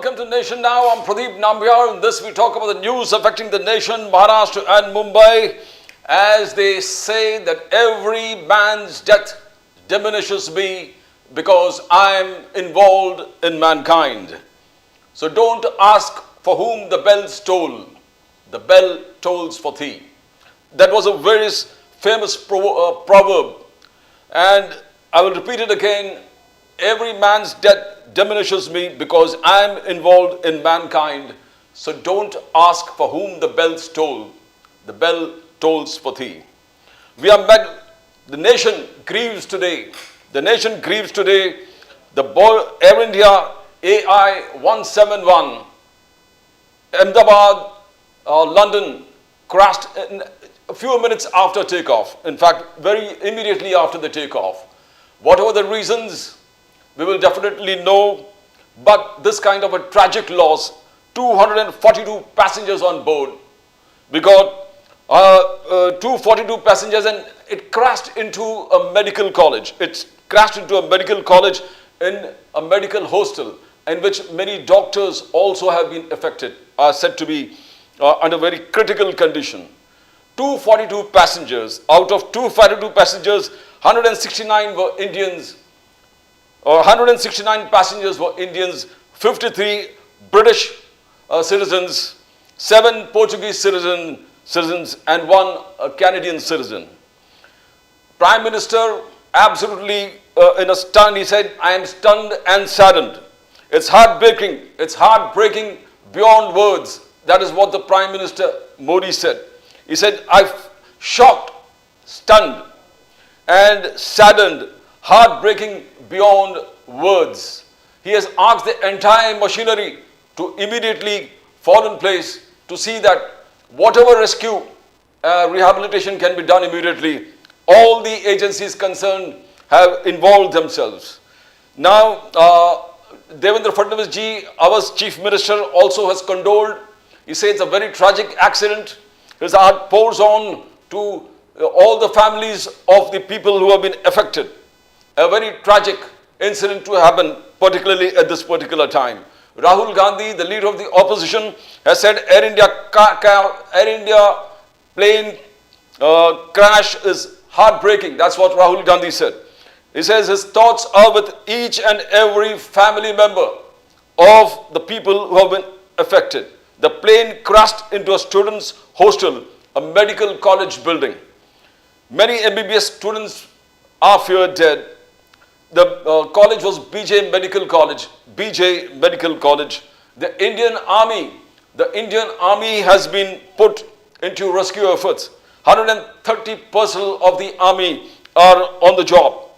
welcome to Nation Now. I'm Pradeep Nambiar. In this we talk about the news affecting the nation, Maharashtra and Mumbai. As they say that every man's death diminishes me because I'm involved in mankind. So don't ask for whom the bells toll. The bell tolls for thee. That was a very famous proverb. And I will repeat it again. Every man's death diminishes me because I am involved in mankind. So don't ask for whom the bells toll. The bell tolls for thee. We are met. The nation grieves today. The nation grieves today. The Air India AI 171, Ahmedabad, London, crashed a few minutes after takeoff. In fact, very immediately after the takeoff. Whatever the reasons, we will definitely know, but this kind of a tragic loss, 242 passengers on board. We got 242 passengers and it crashed into a medical college. It crashed into a medical college in a medical hostel in which many doctors also have been affected, are said to be under very critical condition. 242 passengers, out of 242 passengers, 169 were Indians. 169 passengers were Indians, 53 British citizens, 7 Portuguese citizens and 1 Canadian citizen. Prime Minister absolutely in a stun, he said, I am stunned and saddened. It's heartbreaking beyond words. That is what the Prime Minister Modi said. He said, I'm shocked, stunned and saddened, heartbreaking beyond words. He has asked the entire machinery to immediately fall in place to see that whatever rescue, rehabilitation can be done immediately. All the agencies concerned have involved themselves. Now, Devendra Fadnavis ji, our Chief Minister, also has condoled. He says it's a very tragic accident. His heart pours on to all the families of the people who have been affected. A very tragic incident to happen, particularly at this particular time. Rahul Gandhi, the leader of the opposition, has said Air India plane crash is heartbreaking. That's what Rahul Gandhi said. He says his thoughts are with each and every family member of the people who have been affected. The plane crashed into a student's hostel, a medical college building. Many MBBS students are feared dead. The college was BJ Medical College. BJ Medical College. The Indian Army has been put into rescue efforts. 130 personnel of the army are on the job,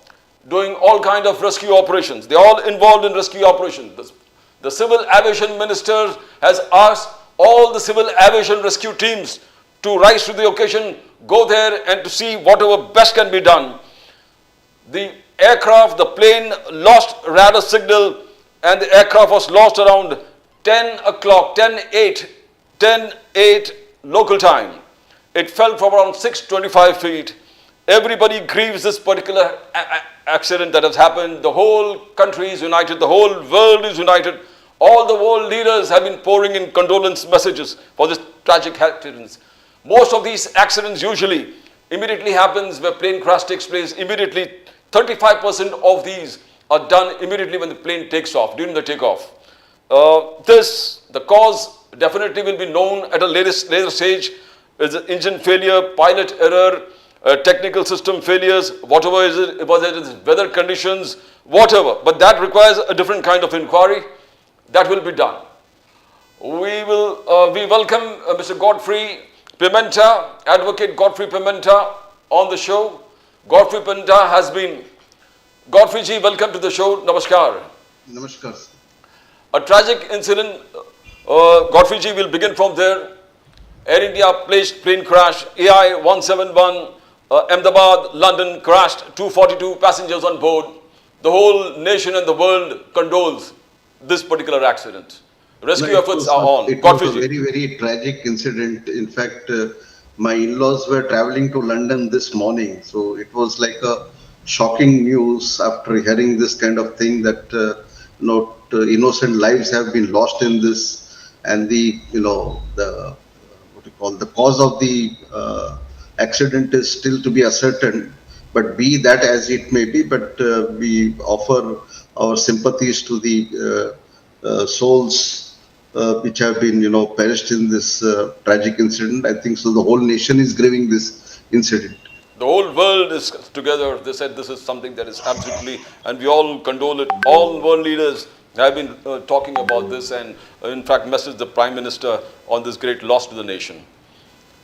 doing all kind of rescue operations. They are all involved in rescue operations. The Civil Aviation Minister has asked all the civil aviation rescue teams to rise to the occasion, go there and to see whatever best can be done. The aircraft, the plane lost radar signal and the aircraft was lost around 10 o'clock, 10:08 local time. It fell from around 625 feet. Everybody grieves this particular accident that has happened. The whole country is united. The whole world is united. All the world leaders have been pouring in condolence messages for this tragic accident. Most of these accidents usually immediately happens where plane crash takes place. Immediately, 35% of these are done immediately when the plane takes off, during the takeoff. The cause definitely will be known at a later stage. Is it engine failure, pilot error, technical system failures, whatever is it, whether it is weather conditions, whatever. But that requires a different kind of inquiry. That will be done. We welcome Mr. Godfrey Pimenta, Advocate Godfrey Pimenta on the show. Godfrey Pimenta has been, Godfrey ji, welcome to the show. Namaskar. Namaskar. A tragic incident, Godfrey ji, will begin from there. Air India plane crash, AI 171, Ahmedabad, London crashed, 242 passengers on board. The whole nation and the world condoles this particular accident. Rescue efforts are on. It was a very, very tragic incident. In fact, my in-laws were traveling to London this morning. So it was like a shocking news after hearing this kind of thing that innocent lives have been lost in this, and the what you call the cause of the accident is still to be ascertained. But be that as it may be, but we offer our sympathies to the souls which have been perished in this tragic incident. I think so. The whole nation is grieving this incident. The whole world is together. They said this is something that is absolutely, and we all condole it. All world leaders have been talking about this, and in fact messaged the Prime Minister on this great loss to the nation.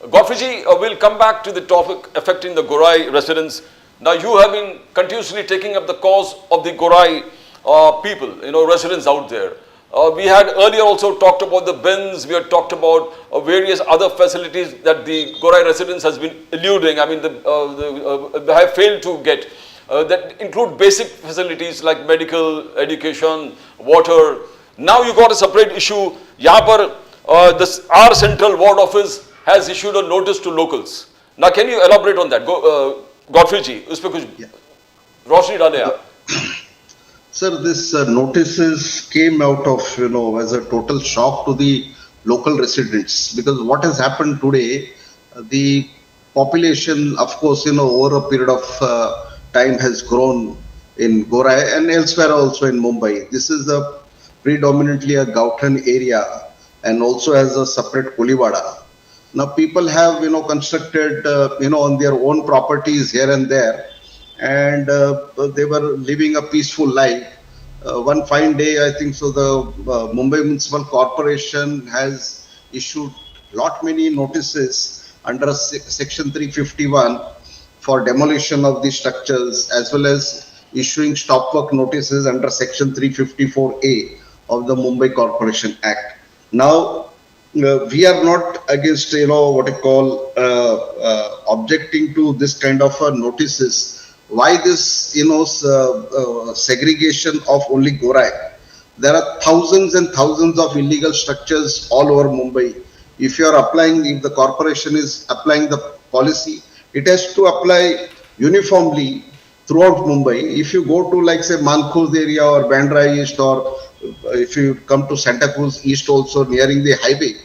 Godfreyji, we'll come back to the topic affecting the Gorai residents. Now you have been continuously taking up the cause of the Gorai people, residents out there. We had earlier also talked about the bins, we had talked about various other facilities that the Gorai residents has been eluding, they have failed to get, that include basic facilities like medical, education, water. Now you got a separate issue. Yahan par, our central ward office has issued a notice to locals. Now can you elaborate on that? Godfrey ji, us pe kuch roshni dale aap. Sir, this notices came out of, as a total shock to the local residents, because what has happened today, the population, of course, over a period of time has grown in Gorai and elsewhere also in Mumbai. This is predominantly a GAOTHAN area and also has a separate Kulivada. Now people have, constructed, on their own properties here and there, and they were living a peaceful life. One fine day, I think so, the Mumbai Municipal Corporation has issued many notices under Section 351 for demolition of the structures, as well as issuing stop work notices under Section 354A of the Mumbai Corporation Act. Now, we are not against, what you call, objecting to this kind of notices. Why this, segregation of only Gorai? There are thousands and thousands of illegal structures all over Mumbai. If you are applying, if the corporation is applying the policy, it has to apply uniformly throughout Mumbai. If you go to, like, say, Mankhoz area or Bandra East, or if you come to Santa Cruz East also nearing the highway,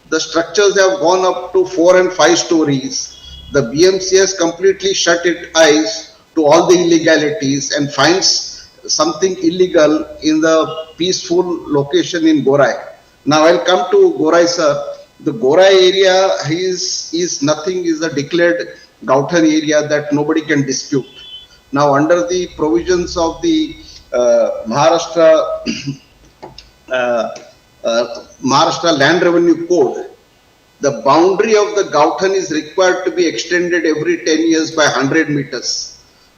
the structures have gone up to 4 and 5 stories. The BMC has completely shut its eyes to all the illegalities and finds something illegal in the peaceful location in Gorai. Now I'll come to Gorai, sir. The Gorai area is nothing, is a declared GAOTHAN area that nobody can dispute. Now under the provisions of the Maharashtra Land Revenue Code, the boundary of the GAOTHAN is required to be extended every 10 years by 100 meters.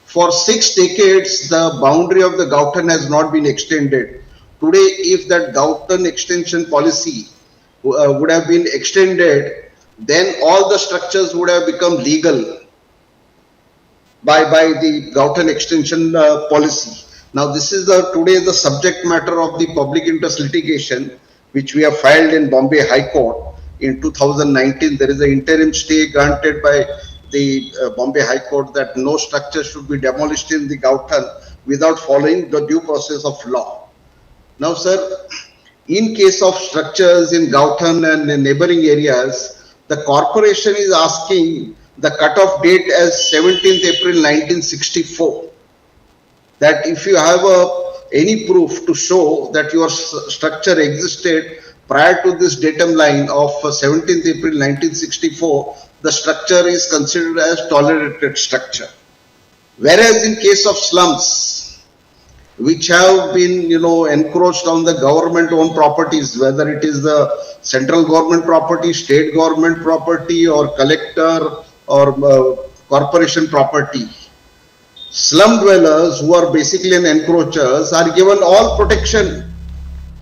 For 6 decades, the boundary of the GAOTHAN has not been extended. Today, if that GAOTHAN extension policy would have been extended, then all the structures would have become legal by the GAOTHAN extension policy. Now, this is today the subject matter of the public interest litigation, which we have filed in Bombay High Court in 2019. There is an interim stay granted by the Bombay High Court that no structure should be demolished in the GAOTHAN without following the due process of law. Now, sir, in case of structures in GAOTHAN and in neighboring areas, the corporation is asking the cut-off date as 17th April 1964. That if you have any proof to show that your structure existed prior to this datum line of 17th April 1964, the structure is considered as tolerated structure. Whereas in case of slums, which have been, encroached on the government-owned properties, whether it is the central government property, state government property, or collector or corporation property, slum dwellers who are basically encroachers are given all protection.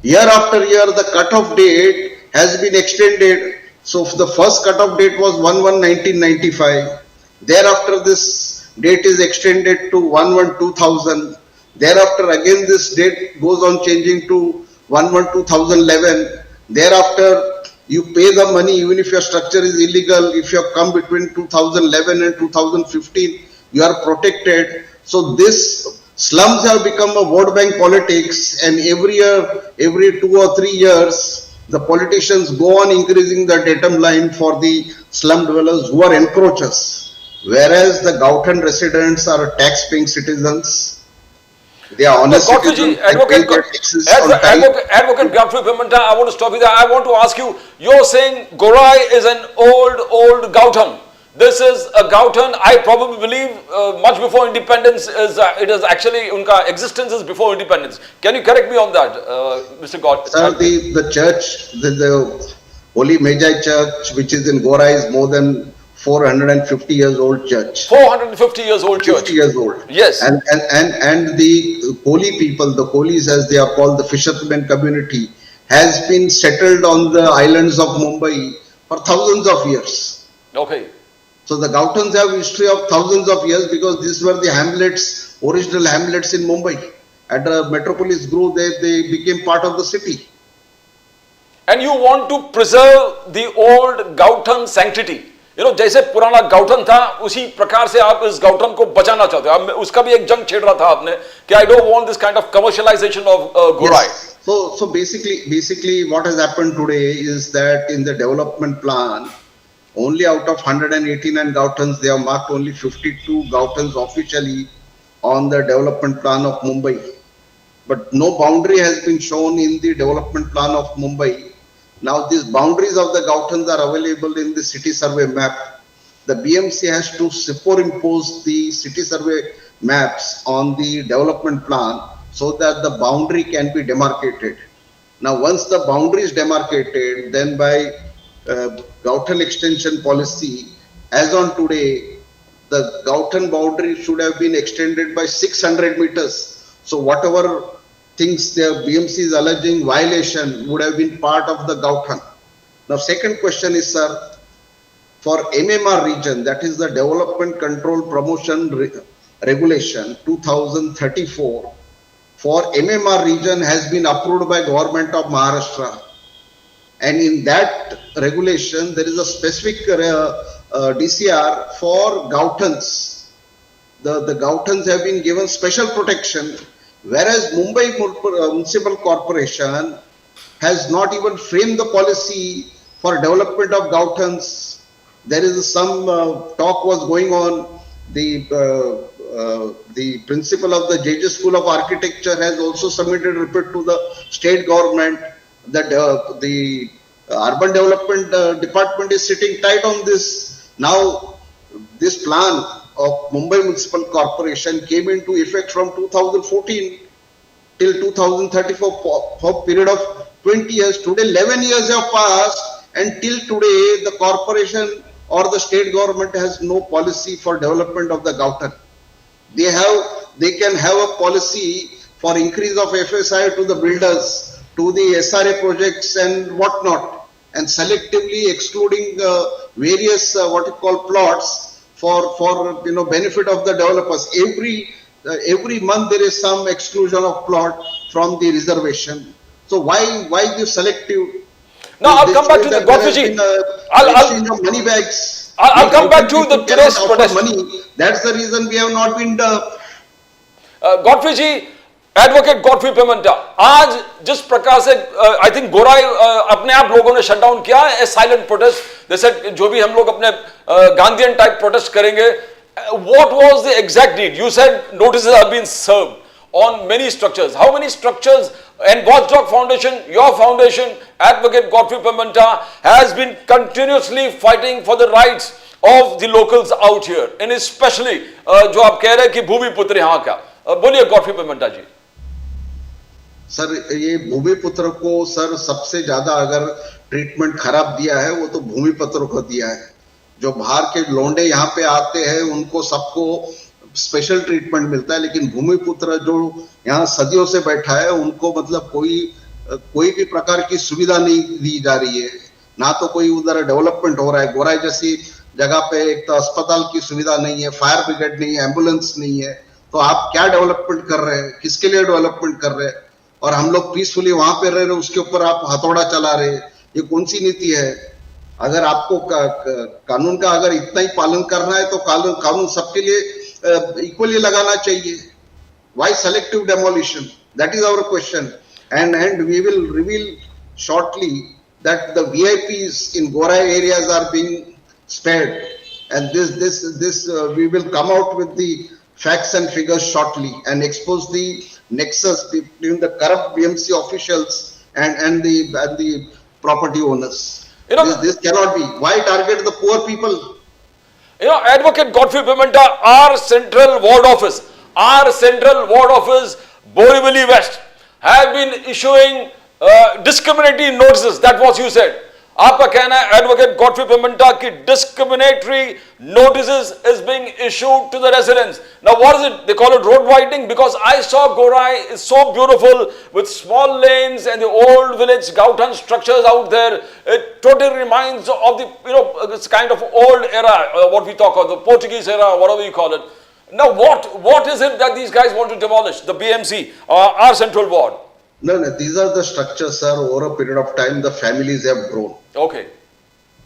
Year after year, the cut-off date has been extended. So the first cut-off date was 1/1/1995. Thereafter, this date is extended to 1/1/2000. Thereafter, again this date goes on changing to 1/1/2011. Thereafter, you pay the money even if your structure is illegal. If you have come between 2011 and 2015, you are protected. So this Slums have become a vote bank politics, and every year, every 2 or 3 years, the politicians go on increasing the datum line for the slum dwellers who are encroachers. Whereas the Gauthan residents are tax-paying citizens. They are honest citizens. Godfrey, Advocate, Advocate Godfrey Pimenta, I want to stop you there. I want to ask you, you're saying Gorai is an old Gauthan. This is a Gauthan, I probably believe much before independence, it is actually, unka existence is before independence. Can you correct me on that, Mr. God? Sir, the church, the Holy Magi Church, which is in Gorai, is more than 450 years old church. 450 years old church. 50 years old. Yes. And the Koli people, the Kolis as they are called, the fishermen community, has been settled on the islands of Mumbai for thousands of years. Okay. So the Gauthans have history of thousands of years because these were the hamlets, original hamlets in Mumbai. As the metropolis grew, they became part of the city. And you want to preserve the old Gauthan sanctity. You know, जैसे पुराना गाउठन था उसी प्रकार से आप इस गाउठन को बचाना चाहते हो. उसका भी एक जंग छेड़ रहा था आपने कि I don't want this kind of commercialization of Gorai. Yes. So basically what has happened today is that in the development plan, only out of 189 Gauthans, they have marked only 52 Gauthans officially on the development plan of Mumbai. But no boundary has been shown in the development plan of Mumbai. Now these boundaries of the Gauthans are available in the city survey map. The BMC has to superimpose the city survey maps on the development plan so that the boundary can be demarcated. Now once the boundary is demarcated, then by Gauthan extension policy, as on today, the Gauthan boundary should have been extended by 600 meters. So whatever things the BMC is alleging violation would have been part of the Gauthan. Now second question is, sir, for MMR region, that is the Development Control Promotion Regulation 2034, for MMR region has been approved by Government of Maharashtra. And in that regulation, there is a specific DCR for Gauthans. The Gauthans have been given special protection, whereas Mumbai Municipal Corporation has not even framed the policy for development of Gauthans. There is some talk was going on. The principal of the JJ School of Architecture has also submitted a report to the state government that the urban development department is sitting tight on this. Now this plan of Mumbai Municipal Corporation came into effect from 2014 till 2034 for a period of 20 years. Today 11 years have passed, and till today the corporation or the state government has no policy for development of the Gauthan. They can have a policy for increase of FSI to the builders, to the SRA projects and whatnot, and selectively excluding various what you call plots for benefit of the developers. Every month there is some exclusion of plot from the reservation. So why this selective? Now I'll come back to the Godfrey. I'll money bags. I'll come back to the today's protest. Money. That's the reason we have not been. Godfrey ji, advocate Godfrey पेमेंटा, आज जिस प्रकार से I think गोराई अपने आप लोगों ने shut down किया है साइलेंट प्रोटेस्ट, जैसे जो भी हम लोग अपने गांधीयन टाइप प्रोटेस्ट करेंगे, what was the exact need? You said notices have been served on many structures. How many structures? And watchdog foundation, your foundation, advocate Godfrey Pimenta has been continuously fighting for the rights of the locals out here, and specially जो आप कह रहे हैं कि भूमि पुत्र यहाँ का. बोलिए गॉडफ्री पेमेंटा जी. सर ये भूमिपुत्र को सर सबसे ज्यादा अगर ट्रीटमेंट खराब दिया है वो तो भूमिपुत्र को दिया है. जो बाहर के लोंडे यहाँ पे आते हैं उनको सबको स्पेशल ट्रीटमेंट मिलता है, लेकिन भूमिपुत्र जो यहाँ सदियों से बैठा है उनको मतलब कोई भी प्रकार की सुविधा नहीं दी जा रही है. ना तो कोई उधर डेवलपमेंट हो रहा है. गोराई जैसी जगह पे एक तो अस्पताल की सुविधा नहीं है, फायर ब्रिगेड नहीं है, एम्बुलेंस नहीं है, तो आप क्या डेवलपमेंट कर रहे हैं? किसके लिए डेवलपमेंट कर रहे हैं? और हम लोग पीसफुली वहां पे रह रहे, उसके ऊपर आप हथौड़ा चला रहे. ये कौन सी नीति है? अगर आपको कानून का अगर इतना ही पालन करना है तो कानून सबके लिए इक्वली लगाना चाहिए. Why selective demolition? That is our question. And we will reveal shortly that the VIPs in Gorai areas are being spared. And we will come out with the facts and figures shortly and expose the nexus between the corrupt BMC officials and the property owners. You know, This cannot be. Why target the poor people? You know, Advocate Godfrey Pimenta, our central ward office, Borivali West, have been issuing discriminatory notices. That's what you said. आपका कहना है advocate Godfrey pimenta की discriminatory notices is being issued to the residents. Now what is it? They call it road widening because I saw Gorai is so beautiful with small lanes and the old village GAOTHAN structures out there. It totally reminds of the, you know, this kind of old era, what we talk of, the Portuguese era, whatever you call it. Now what is it that these guys want to demolish? The BMC, our central ward. No, these are the structures, sir. Over a period of time, the families have grown. Okay.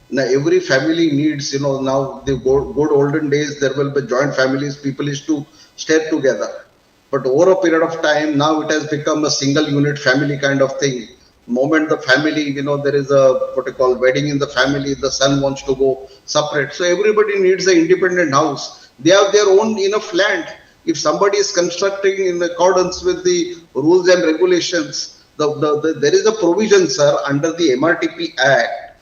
Now, every family needs, you know, now the good olden days, there will be joint families, people used to stay together. But over a period of time, now it has become a single unit family kind of thing. Moment the family, you know, there is a, what you call, wedding in the family, the son wants to go separate. So everybody needs an independent house. They have their own enough land. If somebody is constructing in accordance with the rules and regulations, there is a provision, sir, under the MRTP Act.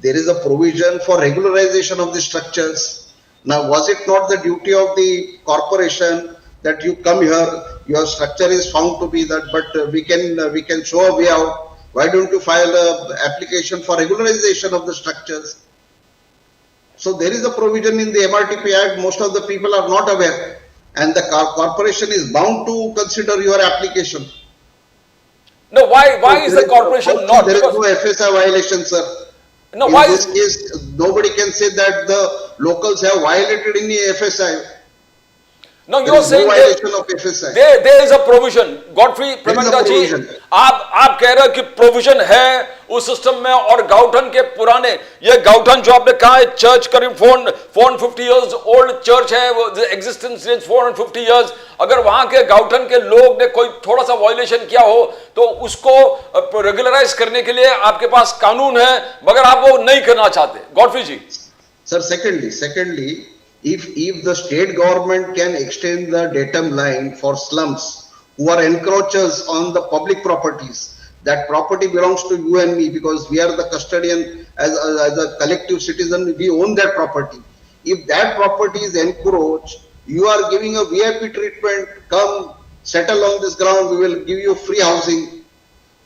There is a provision for regularization of the structures. Now, was it not the duty of the corporation that you come here, your structure is found to be that, but we can show a way out. Why don't you file an application for regularization of the structures? So there is a provision in the MRTP Act. Most of the people are not aware. And the corporation is bound to consider your application. No, why is the corporation not? There is no FSI violation, sir. No, in why this case, nobody can say that the locals have violated any FSI. No, you are saying there is a provision. Godfrey Pimenta जी, आप कह रहे हो कि provision है उस system में और गाउठन के पुराने ये गाउठन जो आपने कहा है चर्च करीब 450 इयर्स ओल्ड चर्च है वो एग्जिस्टेंस इज 450 इयर्स अगर वहां के गाउठन के लोग ने कोई थोड़ा सा वायलेशन किया हो तो उसको रेगुलराइज करने के लिए आपके पास कानून है मगर आप वो नहीं करना चाहते Godfrey ji sir secondly if the state government can extend the datum line for slums who are encroachers on the public properties, that property belongs to you and me because we are the custodian as a collective citizen, we own that property. If that property is encroached, you are giving a VIP treatment, come settle on this ground, we will give you free housing.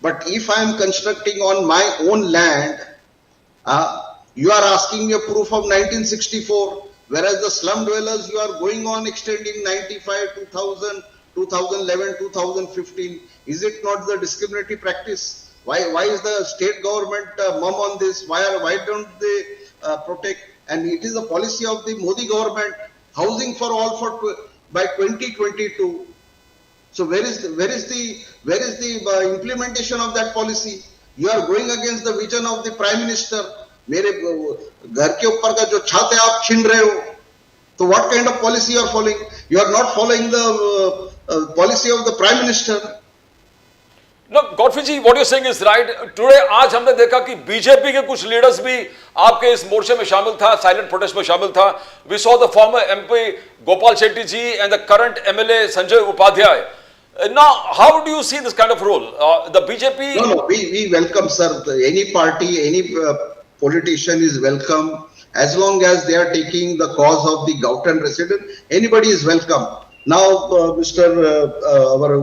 But if I am constructing on my own land, you are asking me a proof of 1964. Whereas the slum dwellers, you are going on extending 95, 2000, 2011, 2015. Is it not the discriminatory practice? Why is the state government mum on this? Why don't they protect? And it is the policy of the Modi government, housing for all by 2022. So where is the implementation of that policy? You are going against the vision of the Prime Minister. मेरे घर के ऊपर का जो छत है आप छीन रहे हो तो what kind of policy you are following? You are not following the policy of the Prime Minister. No, Godfrey ji, what you are saying is right. Today आज हमने देखा कि बीजेपी के कुछ लीडर्स भी आपके इस मोर्चे में शामिल था, साइलेंट प्रोटेस्ट में शामिल था. We saw the former MP Gopal Shetty ji and the current MLA SANJAY UPADHYAY. Now, how do you see this kind of role? The BJP. No, we welcome, sir. Any party, any politician is welcome as long as they are taking the cause of the GAOTHAN resident. Anybody is welcome. Now, our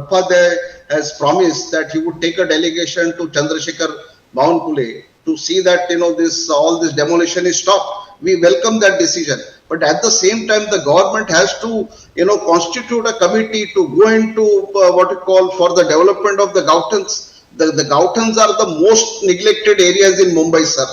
Upadhyay has promised that he would take a delegation to Chandrasekhar Bhawanpule to see that all this demolition is stopped. We welcome that decision. But at the same time, the government has to constitute a committee to go into what you call for the development of the GAOTHANs. The GAOTHANs are the most neglected areas in Mumbai, sir.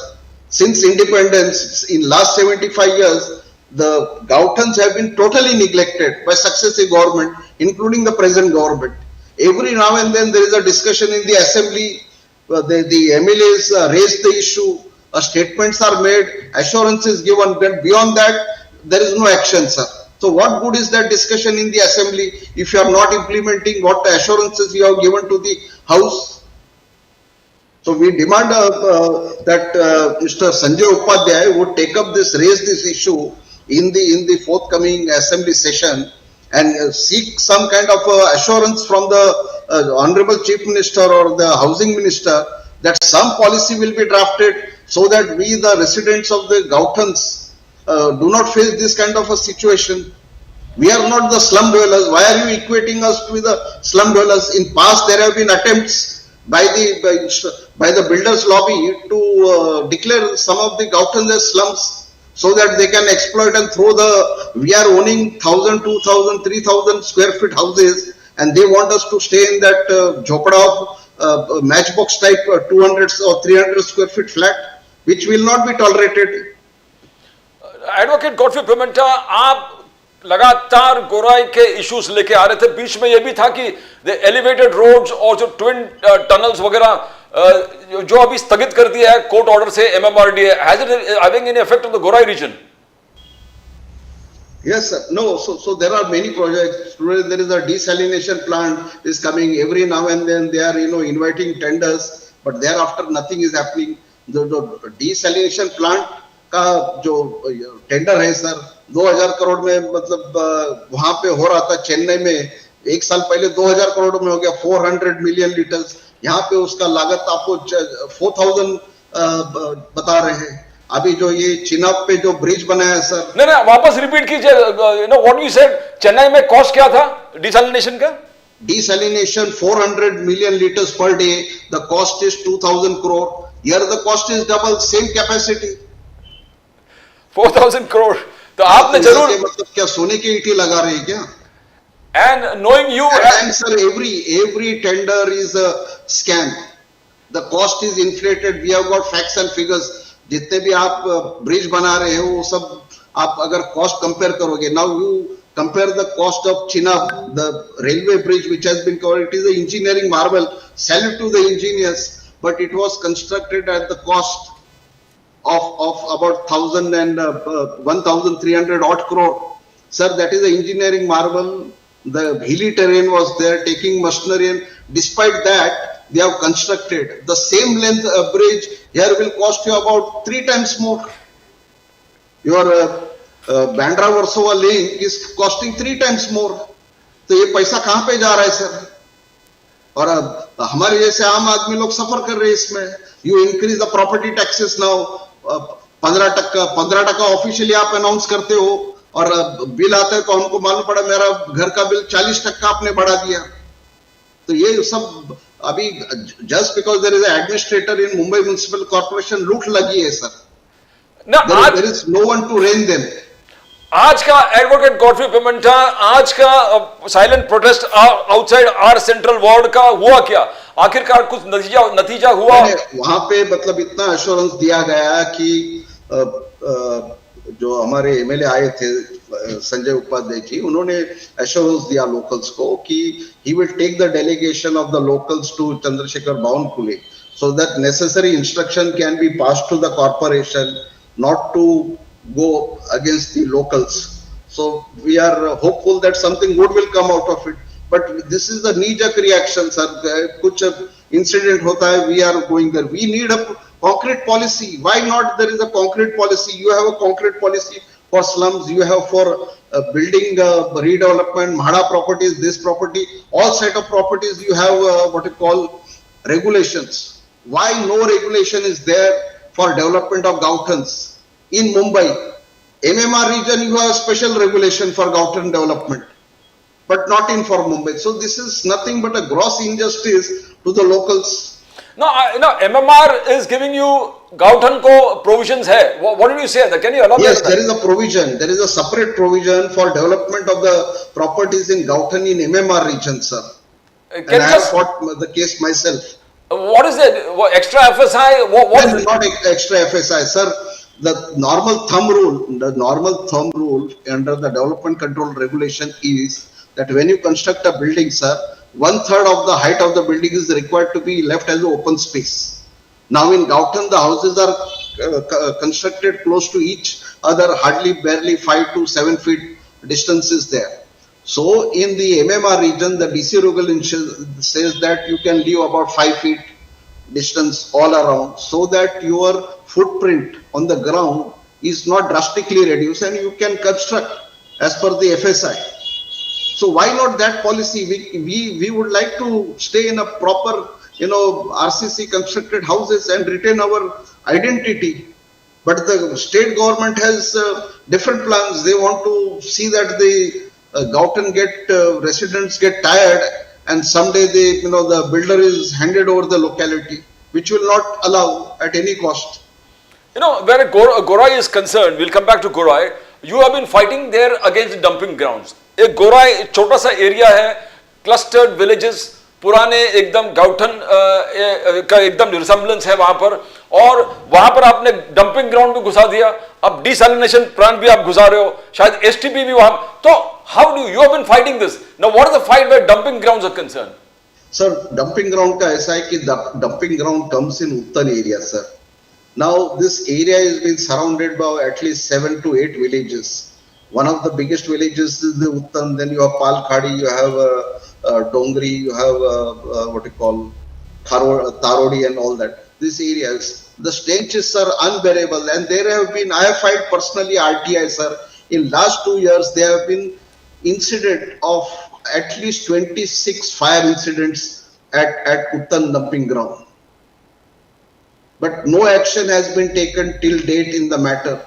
Since independence, in last 75 years, the GAOTHANs have been totally neglected by successive government, including the present government. Every now and then there is a discussion in the assembly, the MLAs raise the issue, statements are made, assurances given, but beyond that, there is no action, sir. So what good is that discussion in the assembly if you are not implementing what assurances you have given to the house? So we demand that Mr. Sanjay Upadhyay would raise this issue in the forthcoming assembly session and seek some kind of assurance from the Honorable Chief Minister or the Housing Minister that some policy will be drafted so that we, the residents of the Gauthans, do not face this kind of a situation. We are not the slum dwellers. Why are you equating us with the slum dwellers? In past, there have been attempts by the builders lobby to declare some of the Gauthans as slums so that they can exploit and throw we are owning 1,000, 2,000, 3,000 square feet houses and they want us to stay in that jhopada matchbox type 200 or 300 square feet flat, which will not be tolerated. Advocate Godfrey pimenta, आप लगातार गोराई के issues लेके आ रहे थे, बीच में यह भी था कि द एलिवेटेड रोड्स और जो ट्विन टनल्स वगैरह जो अभी स्थगित कर दिया है कोर्ट ऑर्डर से MMRDA, has it having any effect on the Gorai region? Yes, sir. No, so there are many projects. Today there is a desalination plant is coming. Every now and then they are inviting tenders, but thereafter nothing is happening. The desalination plant का जो tender है sir 2000 crore में, मतलब वहां पे हो रहा था चेन्नई में, एक साल पहले 2000 करोड़ में हो गया 400 मिलियन लीटर्स. यहाँ पे उसका लागत आपको 4000 बता रहे हैं. अभी जो ये चिनाब पे जो ब्रिज बनाया है सर, नहीं वापस रिपीट कीजिए, व्हाट यू सेड, चेन्नई में कॉस्ट क्या था डिसैलिनेशन का? Desalination 400 million liters per day, the cost is 2000 crore. Here the cost is double, same capacity. 4000 crore. तो आपने जरूर, मतलब क्या सोने की ईंटें लगा रहे हैं क्या? And knowing you, and sir, every tender is a scam. The cost is inflated. We have got facts and figures. जितने भी आप ब्रिज बना रहे हो वो सब आप अगर कॉस्ट कंपेयर करोगे, now you compare the cost of Chinab, the railway bridge which has been covered. It is an engineering marvel. Salute to the engineers, but it was constructed at the cost of about 1,000 and 1,300 odd crore. Sir, that is an engineering marvel. The hilly terrain was there, taking machinery, and despite that, they have constructed the same length bridge. Here will cost you about 3 times more. Your Bandra Versova link is costing 3 times more. तो ये पैसा कहाँ पे जा रहा है sir? और हमारे जैसे आम आदमी लोग सफर कर रहे हैं इसमें. You increase the property taxes now. 15% officially आप अनाउंस करते हो और बिल आता है तो हमको मालूम पड़ा मेरा घर का बिल 40% आपने बढ़ा दिया. तो ये सब अभी just because there is an administrator in Mumbai municipal corporation लूट लगी है sir. There is no one to rein them. आज का एडवोकेट गॉडफ्री पिमेंटा, आज का silent protest outside R central ward का हुआ क्या? आखिरकार कुछ नतीजा हुआ? वहां पे मतलब इतना एश्योरेंस दिया गया कि जो हमारे एमएलए आए थे संजय उपाध्याय जी, उन्होंने एश्योरेंस दिया लोकल्स को कि he will take the delegation of the locals to Chandrashekhar Bawankule so that necessary instruction can be pass to the corporation not to go against the locals. So we are hopeful that something good will come out of it. But this is the knee-jerk reaction, sir. Kuch incident hota hai, we are going there. We need a concrete policy. Why not? There is a concrete policy. You have a concrete policy for slums. You have for building redevelopment, Mahada properties, this property, all set of properties. You have what you call regulations. Why no regulation is there for development of Gauthans? In Mumbai, MMR region, you have special regulation for Gauthan development, but not in for Mumbai. So this is nothing but a gross injustice to the locals. No, MMR is giving you Gauthan ko provisions hai. What did you say? Can you elaborate? Yes, there is a provision. There is a separate provision for development of the properties in Gauthan in MMR region, sir. And I have fought the case myself. What is it? Extra FSI? What is it? Not extra FSI, sir. The normal thumb rule under the development control regulation is that when you construct a building, sir, 1/3 of the height of the building is required to be left as an open space. Now in Gauthan, the houses are constructed close to each other, hardly barely 5 to 7 feet distance is there. So in the MMR region, the DC regulation says that you can leave about 5 feet distance all around, so that your footprint on the ground is not drastically reduced and you can construct as per the FSI. So why not that policy? We would like to stay in a proper, RCC constructed houses and retain our identity. But the state government has different plans. They want to see that the GAOTHAN residents get tired, and someday the builder is handed over the locality, which will not allow at any cost. Where Gorai is concerned, we'll come back to Gorai. You have been fighting there against dumping grounds. एक गोराई छोटा सा area है, clustered villages, पुराने एकदम गाउठन का एकदम resemblance है वहां पर, और वहां पर आपने डंपिंग ग्राउंड भी घुसा दिया, अब डिसैलिनेशन प्लांट भी आप घुसा रहे हो, शायद एसटीपी भी वहां. तो how do you have been fighting this? Now what is the fight where dumping grounds are concern? Sir, dumping ground का ऐसा है कि dumping ground comes in Uttan area, sir. Now this area is being surrounded by at least 7 to 8 villages. One of the biggest villages is the Uttan, then you have Palkhadi, you have Dongri, you have Tarodi and all that. These areas, the stenches are unbearable, and there have been, I have filed personally RTI, sir. In last 2 years, there have been incident of at least 26 fire incidents at Uttan dumping ground. But no action has been taken till date in the matter.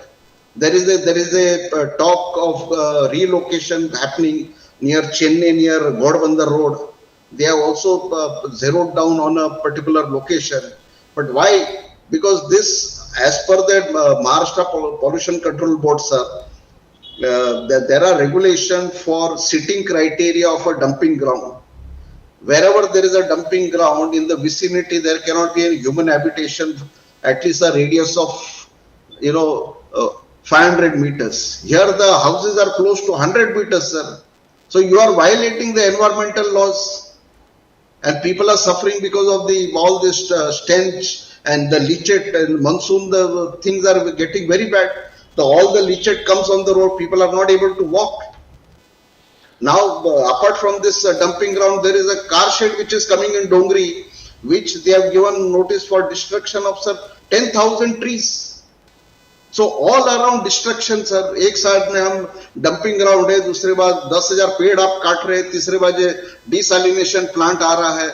There is a talk of relocation happening near Chennai, near Ghodbandar Road. They have also zeroed down on a particular location. But why? Because this, as per the Maharashtra Pollution Control Board, sir, there are regulations for sitting criteria of a dumping ground. Wherever there is a dumping ground in the vicinity, there cannot be any human habitation, at least a radius of 500 meters. Here the houses are close to 100 meters, sir. So you are violating the environmental laws, and people are suffering because of all this stench and the leachate. And monsoon, the things are getting very bad. So all the leachate comes on the road. People are not able to walk. Now, apart from this dumping ground, there is a car shed which is coming in Dongri, which they have given notice for destruction of, sir, 10,000 trees. So all around destruction, sir. एक side में हम dumping ground है, दूसरे बार 10,000 पेड़ आप काट रहे, तीसरे बार desalination plant आ रहा है.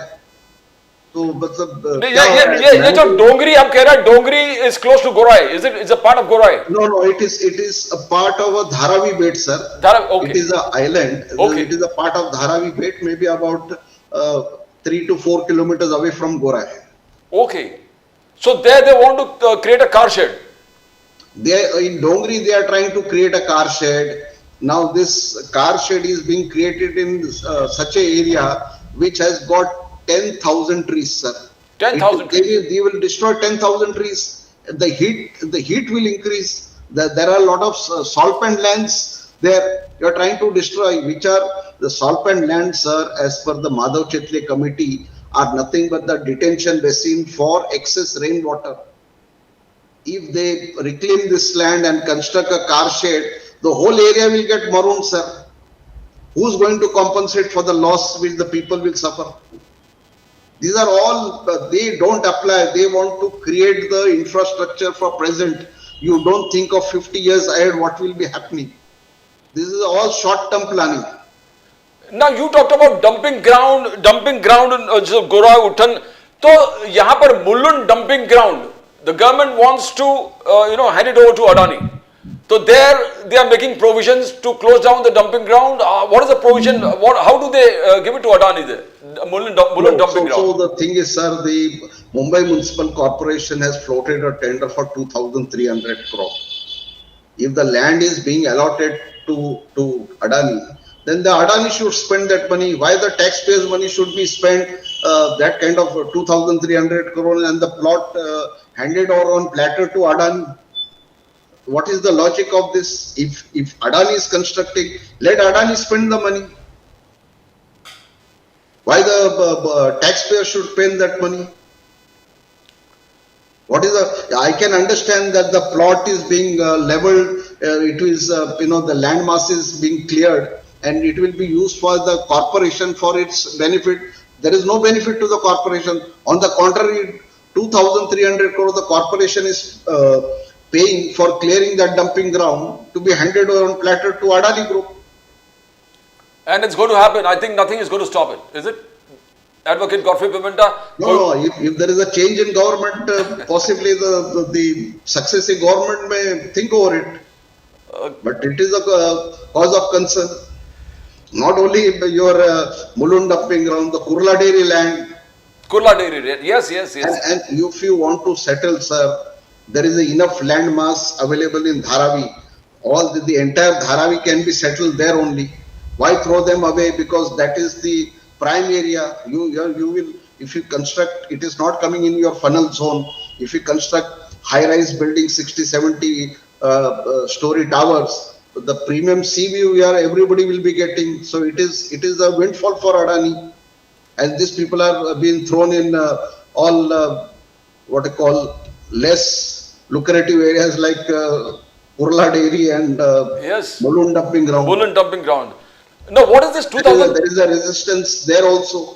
तो मतलब ये जो डोंगरी आप कह रहे हैं, डोंगरी is close to Gorai. Is a part of Gorai? No, it is a part of a Dharavi belt, sir. Okay. It is an island. Okay. It is a part of Dharavi belt, maybe about 3 to 4 kilometers away from Gorai. Okay. So there they want to create a car shed. In Dongri, they are trying to create a car shed. Now this car shed is being created in such a area which has got 10,000 trees, sir. 10,000 trees. They will destroy 10,000 trees. The heat will increase. There are a lot of saltpans lands there. You are trying to destroy, which are the saltpan lands, sir, as per the Madhav Chetle committee, are nothing but the detention basin for excess rainwater. If they reclaim this land and construct a car shed, the whole area will get marooned, sir. Who's going to compensate for the loss which the people will suffer? These are all, they don't apply. They want to create the infrastructure for present. You don't think of 50 years ahead what will be happening. This is all short-term planning. Now you talked about dumping ground in Gorai, Uttan. So यहाँ पर Mulund dumping ground, the government wants to hand it over to Adani. So there they are making provisions to close down the dumping ground. What is the provision? How do they give it to Adani there? Mulund dumping ground. So the thing is, sir, the Mumbai Municipal Corporation has floated a tender for 2,300 crore. If the land is being allotted to Adani, then the Adani should spend that money. Why the taxpayers' money should be spent that kind of 2,300 crore and the plot handed over on platter to Adani? What is the logic of this? If Adani is constructing, let Adani spend the money. Why the taxpayer should spend that money? I can understand that the plot is being leveled it is, the land mass is being cleared and it will be used for the corporation for its benefit. There is no benefit to the corporation. On the contrary, 2,300 crore the corporation is paying for clearing that dumping ground to be handed over on platter to Adani Group. And it's going to happen. I think nothing is going to stop it, is it? Advocate Godfrey Pimenta? No, if there is a change in government, possibly the successive government may think over it. But it is a cause of concern. Not only your Mulund dumping ground, the Kurla dairy land. Kurla dairy, yes. And if you want to settle, sir, there is enough land mass available in Dharavi. All the entire Dharavi can be settled there only. Why throw them away? Because that is the prime area. You will, if you construct, it is not coming in your funnel zone. If you construct high-rise buildings, 60, 70 story towers, the premium sea view everybody will be getting. So it is a windfall for Adani. And these people are being thrown in all less lucrative areas like Kurla dairy and Mulund dumping ground. Mulund dumping ground. Now, what is this 2000? There is a resistance there also.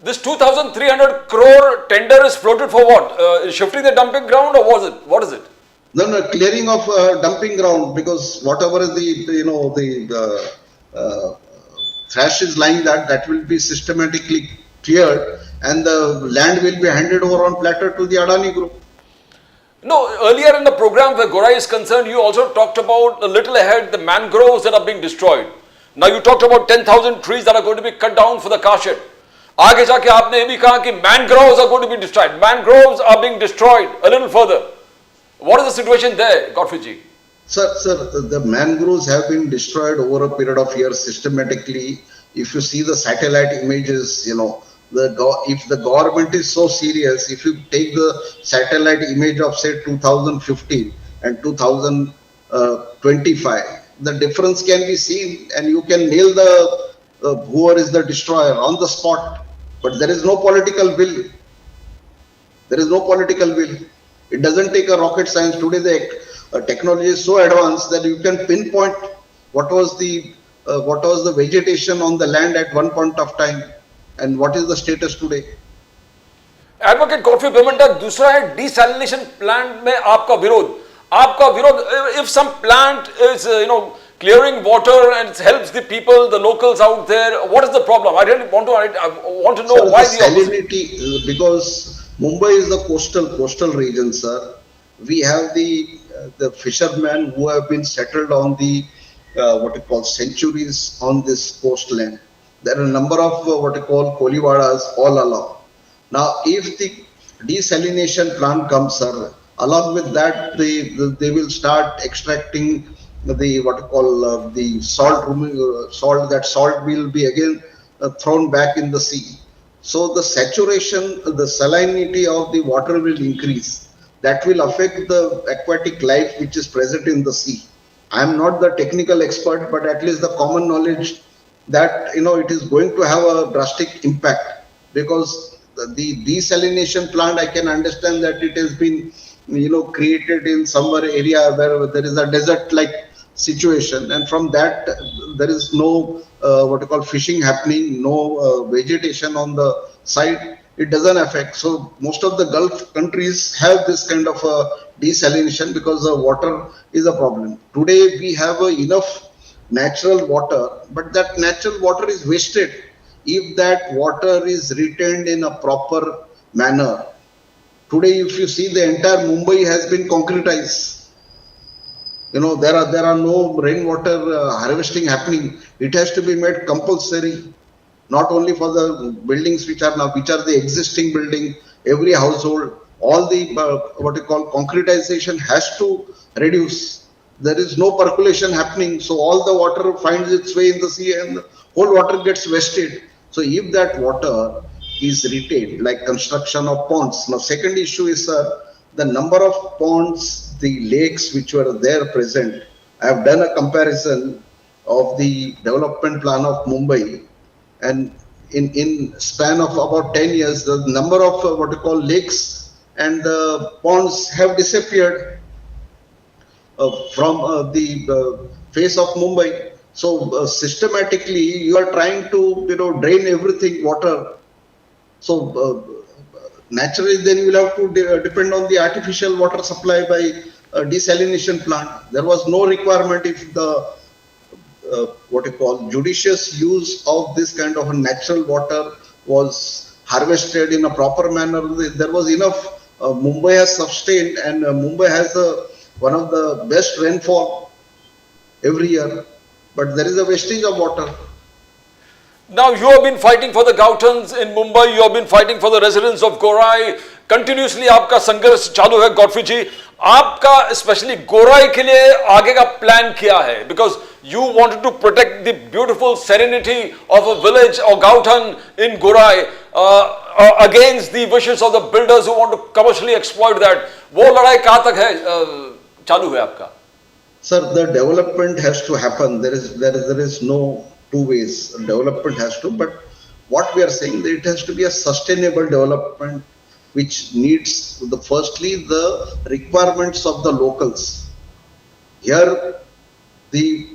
This 2,300 crore tender is floated for what? Shifting the dumping ground, or what is it? No, clearing of dumping ground, because whatever is the trash is lying, that will be systematically cleared and the land will be handed over on platter to the Adani Group. No, earlier in the program where Gorai is concerned, you also talked about a little ahead the mangroves that are being destroyed. Now you talked about 10,000 trees that are going to be cut down for the car shed. आगे जाके आपने ये भी कहा कि mangroves are going to be destroyed. Mangroves are being destroyed a little further. What is the situation there, Godfrey ji? Sir, the mangroves have been destroyed over a period of years systematically. If you see the satellite images, if the government is so serious, if you take the satellite image of say 2015 and 2025, the difference can be seen and you can nail the whoever is the destroyer on the spot. But there is no political will. There is no political will. It doesn't take a rocket science. Today the technology is so advanced that you can pinpoint what was the vegetation on the land at one point of time and what is the status today. Advocate Godfrey Pimenta, दूसरा है desalination plant में आपका विरोध. If some plant is clearing water and it helps the people, the locals out there, what is the problem? I really want to know why the salinity, because Mumbai is the coastal region, sir. We have the fishermen who have been settled on the centuries on this coastland. There are a number of koliwadas all along. Now, if the desalination plant comes, sir, along with that, they will start extracting the salt. That salt will be again thrown back in the sea. So the saturation, the salinity of the water will increase. That will affect the aquatic life which is present in the sea. I am not the technical expert, but at least the common knowledge that it is going to have a drastic impact, because the desalination plant, I can understand that it has been created in somewhere area where there is a desert-like situation, and from that there is no fishing happening, no vegetation on the side. It doesn't affect. So most of the Gulf countries have this kind of desalination because the water is a problem. Today we have enough natural water, but that natural water is wasted if that water is retained in a proper manner. Today, if you see, the entire Mumbai has been concretized. There are no rainwater harvesting happening. It has to be made compulsory, not only for the buildings which are the existing building, every household, all the concretization has to reduce. There is no percolation happening, so all the water finds its way in the sea and the whole water gets wasted. So if that water is retained, like construction of ponds. Now, second issue is the number of ponds, the lakes which were there present. I have done a comparison of the development plan of Mumbai, and in span of about 10 years, the number of lakes and the ponds have disappeared. from the face of Mumbai. So systematically, you are trying to drain everything water. So naturally, then you will have to depend on the artificial water supply by desalination plant. There was no requirement if the what you call judicious use of this kind of a natural water was harvested in a proper manner. There was enough. Mumbai has sustained, and Mumbai has one of the best rainfall every year, but there is a wastage of water. Now you have been fighting for the Gauthans in Mumbai, you have been fighting for the residents of Gorai. Continuously आपका संघर्ष चालू है Godfrey जी. आपका specially गोराई के लिए आगे का plan क्या है? Because you wanted to protect the beautiful serenity of a village or Gauthan in Gorai against the wishes of the builders who want to commercially exploit that. वो लड़ाई कहाँ तक है चालू है आपका? Sir, the development has to happen. There is no two ways. Development has to, but what we are saying that it has to be a sustainable development, which needs firstly the requirements of the locals. Here, the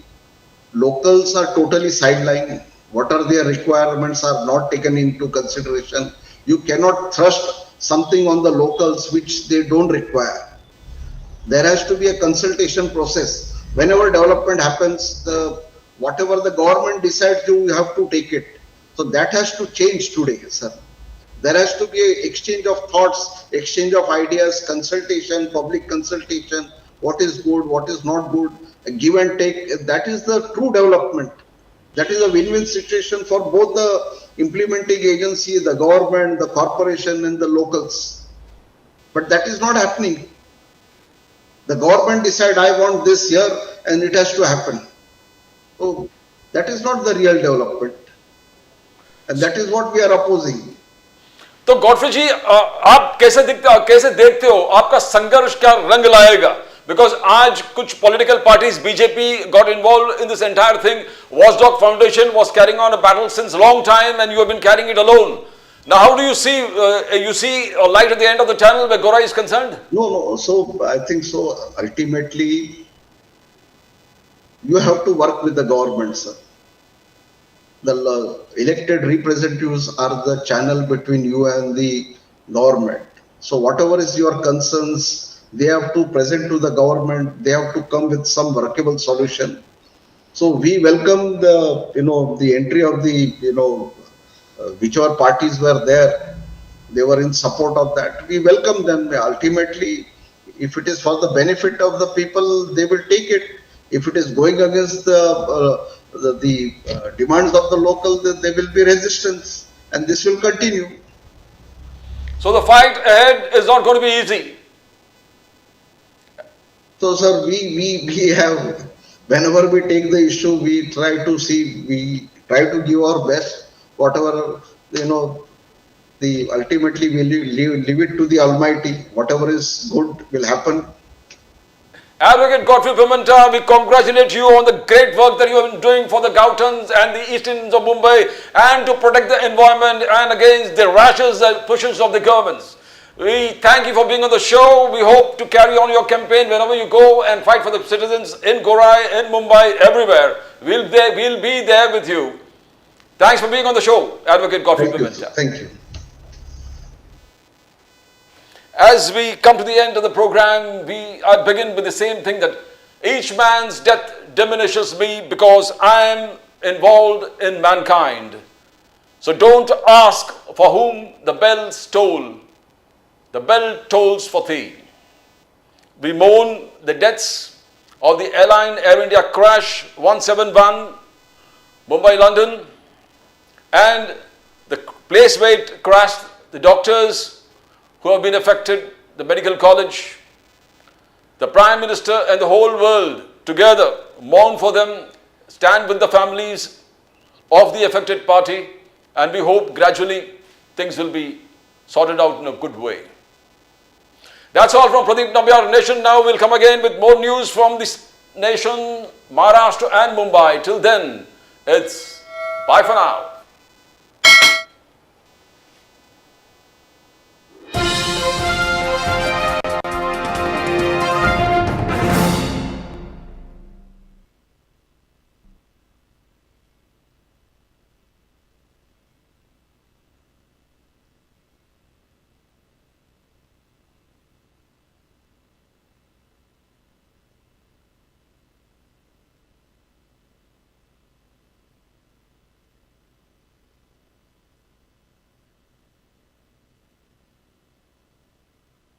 locals are totally sidelined. What are their requirements are not taken into consideration. You cannot thrust something on the locals which they don't require. There has to be a consultation process. Whenever development happens, whatever the government decides, you have to take it. So that has to change today, sir. There has to be an exchange of thoughts, exchange of ideas, consultation, public consultation, what is good, what is not good, give and take. That is the true development. That is a win-win situation for both the implementing agency, the government, the corporation and the locals. But that is not happening. The government decide I want this here and it has to happen. So that is not the real development. And that is what we are opposing. तो Godfrey जी आप कैसे देखते हो आपका संघर्ष क्या रंग लाएगा? Because आज कुछ political parties, BJP got involved in this entire thing. Watchdog Foundation was carrying on a battle since long time and you have been carrying it alone. Now how do you see a light at the end of the tunnel where Gorai is concerned? No. So I think so ultimately you have to work with the government, sir. The elected representatives are the channel between you and the government. So whatever is your concerns, they have to present to the government. They have to come with some workable solution. So we welcome the entry of the whichever parties were there. They were in support of that. We welcome them. Ultimately, if it is for the benefit of the people, they will take it. If it is going against the demands of the local, there will be resistance and this will continue. So the fight ahead is not going to be easy. So sir, we have, whenever we take the issue, we try to give our best, whatever, ultimately we leave it to the Almighty. Whatever is good will happen. Advocate Godfrey Pimenta, we congratulate you on the great work that you have been doing for the Gauthans and the Easterns of Mumbai and to protect the environment and against the rashes and pushes of the governments. We thank you for being on the show. We hope to carry on your campaign whenever you go and fight for the citizens in Gorai, in Mumbai, everywhere. We'll be there with you. Thanks for being on the show, Advocate Godfrey Pimenta. Thank you. As we come to the end of the program, I begin with the same thing, that each man's death diminishes me because I am involved in mankind. So don't ask for whom the bells toll. The bell tolls for thee. We mourn the deaths of the airline Air India crash 171, Mumbai-London, and the place where it crashed, the doctors who have been affected, the medical college. The Prime Minister and the whole world together mourn for them, stand with the families of the affected party, and we hope gradually things will be sorted out in a good way. That's all from Pradeep Nambiar Nation. Now we'll come again with more news from this nation, Maharashtra and Mumbai. Till then, it's bye for now.